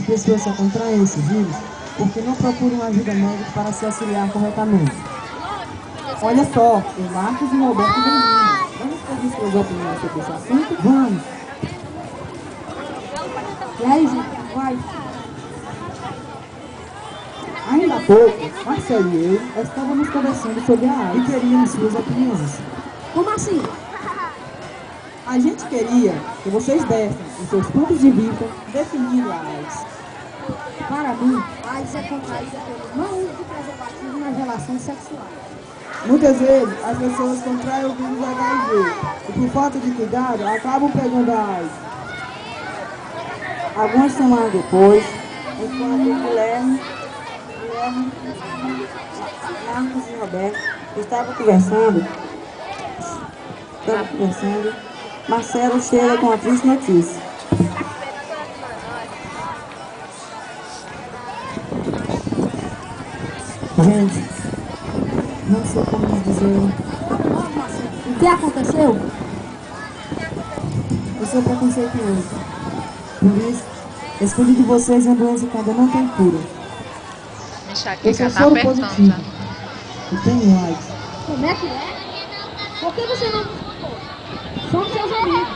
pessoas só contraem esse vírus porque não procuram ajuda médica para se auxiliar corretamente. Olha só, o Marcos e o Roberto bem-vindos. Vamos pedir suas opiniões sobre esse assunto? Vamos! E aí, gente, como vai? Ainda há pouco, Marcelo e eu estávamos conversando sobre a E AIDS. queríamos suas opiniões. Como assim? A gente queria que vocês dessem os seus pontos de vista definindo a AIDS. Para mim, a AIDS é contraída pelo não uso de preservativo nas relações sexuais. Muitas vezes as pessoas contraem o vírus HIV e por falta de cuidado acabam pegando a AIDS. Algumas semanas depois, enquanto Guilherme, Marcos e Roberto estavam conversando, Marcelo chega com a triste notícia. Gente, não sei como lhes dizer. O que aconteceu? Eu sou preconceituoso. Por isso, escolhi de vocês uma doença que ainda não tem cura. Eu Enxaqueca sou tá soro apertando positivo já. e tenho AIDS. Como é que é? Por que você não nos contou? Somos seus amigos.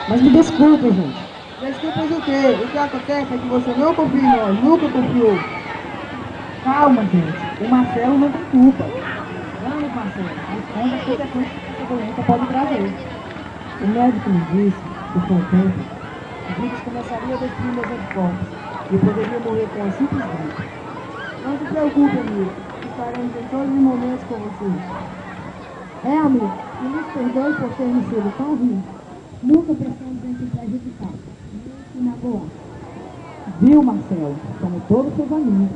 Mas me desculpe, gente. Desculpas o quê? O que acontece é que você não confia em nós, nunca confiou. Calma, gente. O Marcelo não tem culpa. Vamos, Marcelo. Responda as consequências que essa doença pode trazer. O médico me disse que com o tempo, o vírus começaria a destruir meus anticorpos e eu poderia morrer com a simples gripe. Não se preocupe, amigo. Estaremos em todos os momentos com vocês. É, amigo, e nos perdoe por termos sido tão ruins. Nunca precisamos em te prejudicar, nem te magoar. Viu, Marcelo? Somos todos seus amigos.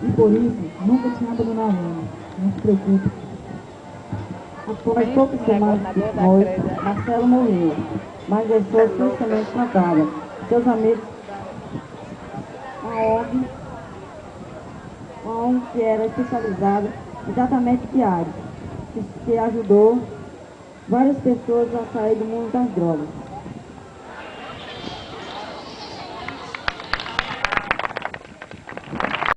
E por isso, nunca te abandonaremos. Não se preocupe. Após poucas semanas depois, Marcelo morreu, mas deixou tristemente tratada. Seus amigos, uma ONG que era especializada em tratamento de AIDS, que ajudou várias pessoas a sair do mundo das drogas.